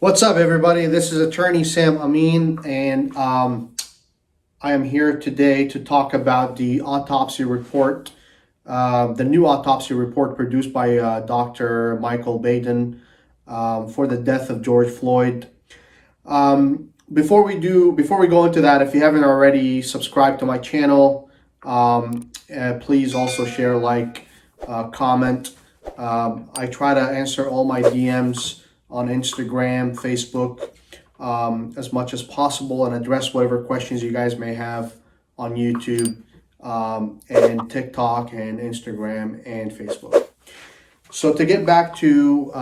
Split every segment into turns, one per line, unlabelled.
What's up, everybody? This is attorney Sam Amin, and I am here today to talk about the autopsy report, the new autopsy report produced by Dr. Michael Baden for the death of George Floyd. Before we go into that, if you haven't already subscribed to my channel, please also share, like, comment. I try to answer all my DMs on Instagram, Facebook, as much as possible, and address whatever questions you guys may have on YouTube, and TikTok and Instagram and Facebook. So to get back to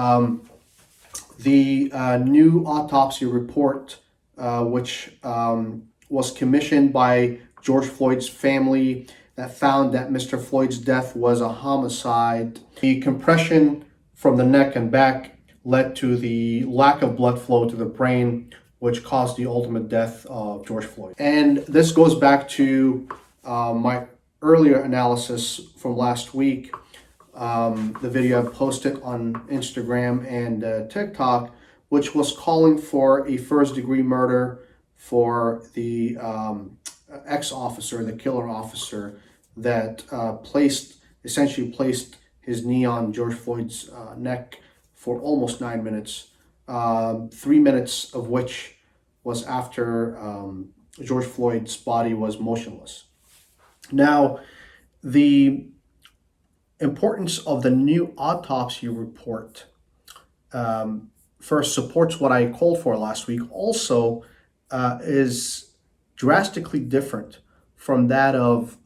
the new autopsy report, which was commissioned by George Floyd's family, that found that Mr. Floyd's death was a homicide. The compression from the neck and back led to the lack of blood flow to the brain, which caused the ultimate death of George Floyd. And this goes back to my earlier analysis from last week, the video I posted on Instagram and TikTok, which was calling for a first-degree murder for the ex-officer, the killer officer, that essentially placed his knee on George Floyd's neck for almost 9 minutes, 3 minutes of which was after George Floyd's body was motionless. Now, the importance of the new autopsy report first supports what I called for last week. Also, is drastically different from that of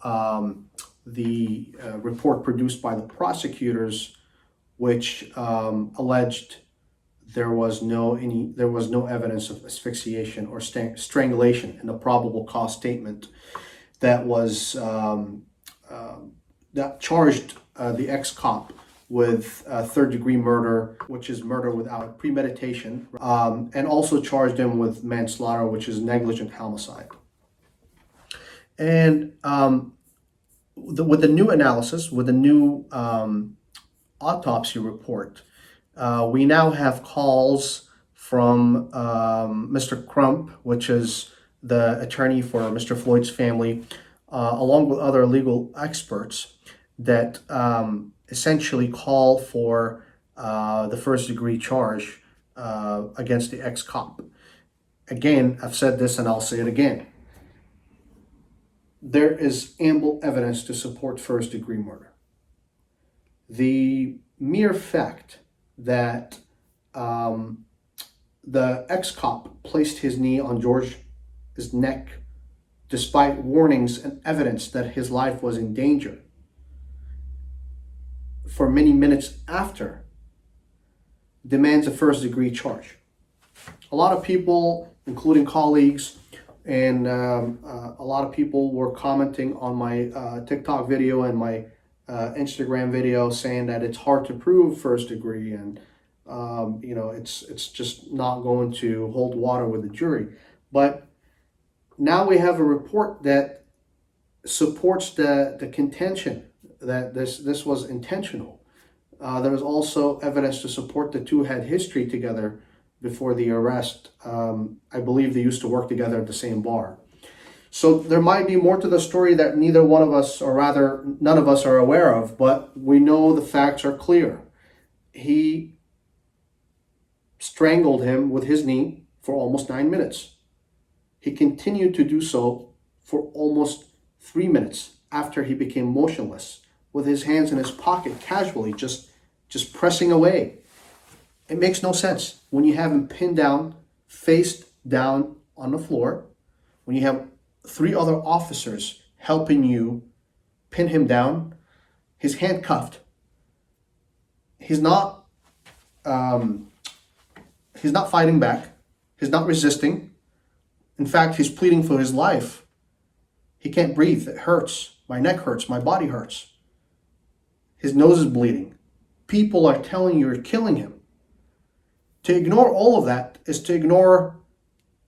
the report produced by the prosecutors, which alleged there was no evidence of asphyxiation or strangulation in the probable cause statement that was that charged the ex-cop with third-degree murder, which is murder without premeditation, and also charged him with manslaughter, which is negligent homicide. And with the new analysis, with the new autopsy report, we now have calls from Mr. Crump, which is the attorney for Mr. Floyd's family, along with other legal experts, that essentially call for the first-degree charge against the ex-cop. Again, I've said this and I'll say it again. There is ample evidence to support first-degree murder. The mere fact that the ex-cop placed his knee on George's neck despite warnings and evidence that his life was in danger for many minutes after demands a first-degree charge. A lot of people, including colleagues, and a lot of people were commenting on my TikTok video and my Instagram video, saying that it's hard to prove first degree, and it's just not going to hold water with the jury. But now we have a report that supports the contention that this was intentional. There is also evidence to support the two had history together before the arrest. I believe they used to work together at the same bar. So there might be more to the story that neither one of us, or rather none of us, are aware of, but we know the facts are clear. He strangled him with his knee for almost 9 minutes. He continued to do so for almost 3 minutes after he became motionless, with his hands in his pocket, casually, just pressing away. It makes no sense when you have him pinned down, face down on the floor, when you have 3 other officers helping you pin him down. He's handcuffed. He's not fighting back. He's not resisting. In fact, he's pleading for his life. He can't breathe. It hurts. My neck hurts. My body hurts. His nose is bleeding. People are telling you you're killing him. To ignore all of that is to ignore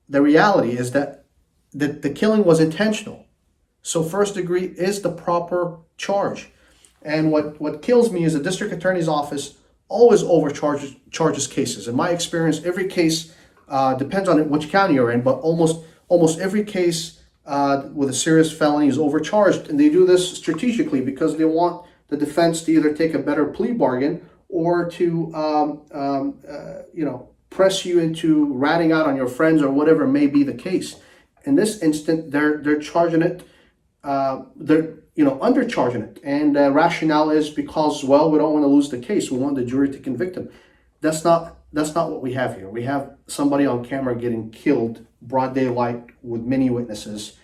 the reality, is that the killing was intentional. So first degree is the proper charge. And what kills me is the district attorney's office always overcharges cases. In my experience, every case Depends on which county you're in, but almost every case with a serious felony is overcharged, and they do this strategically because they want the defense to either take a better plea bargain or to press you into ratting out on your friends or whatever may be the case. In this instant, they're charging it, they're undercharging it, and rationale is because, well, we don't want to lose the case. We want the jury to convict him. That's not what we have here. We have somebody on camera getting killed broad daylight with many witnesses,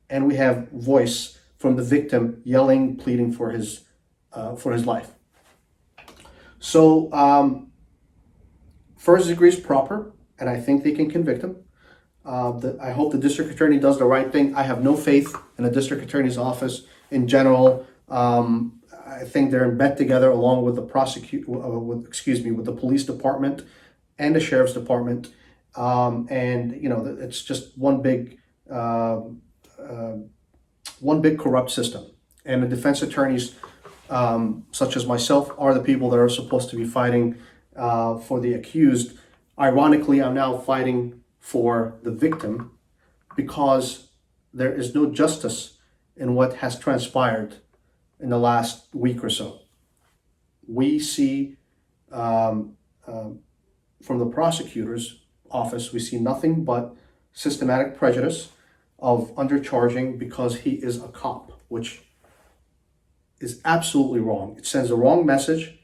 and we have voice from the victim yelling, pleading for his life. So first degree is proper, and I think they can convict him. I hope the district attorney does the right thing. I have no faith in the district attorney's office in general. I think they're in bed together along with the with the police department and the sheriff's department, and it's just one big corrupt system. And the defense attorneys, such as myself, are the people that are supposed to be fighting for the accused. Ironically, I'm now fighting for the victim because there is no justice in what has transpired in the last week or so. We see from the prosecutor's office, we see nothing but systematic prejudice of undercharging because he is a cop, which is absolutely wrong. It sends the wrong message,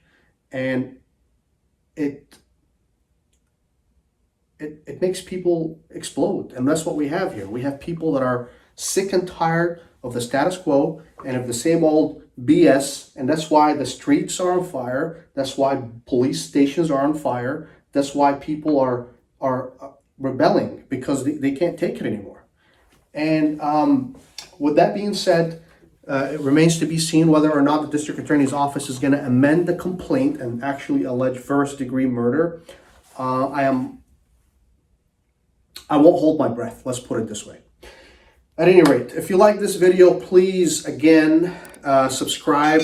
and it makes people explode. And that's what we have here. We have people that are sick and tired of the status quo and of the same old BS, and that's why the streets are on fire. That's why police stations are on fire. That's why people are rebelling, because they can't take it anymore. And with that being said, it remains to be seen whether or not the district attorney's office is going to amend the complaint and actually allege first-degree murder. I won't hold my breath, let's put it this way. At any rate, if you like this video, please, again, subscribe,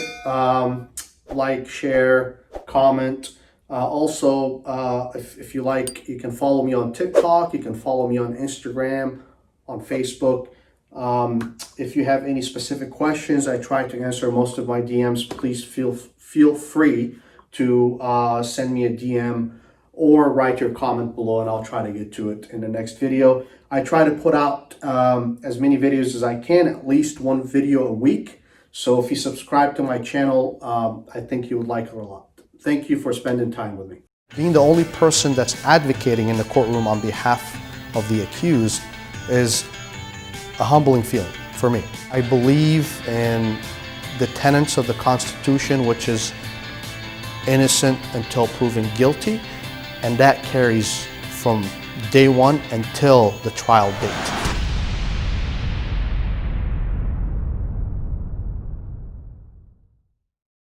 like, share, comment. Also, if you like, you can follow me on TikTok, you can follow me on Instagram, on Facebook. If you have any specific questions, I try to answer most of my DMs. Please feel free to send me a DM or write your comment below, and I'll try to get to it in the next video. I try to put out as many videos as I can, at least one video a week. So if you subscribe to my channel, I think you would like it a lot. Thank you for spending time with me. Being the only person that's advocating in the courtroom on behalf of the accused is a humbling feeling for me. I believe in the tenets of the Constitution, which is innocent until proven guilty, and that carries from day one until the trial date.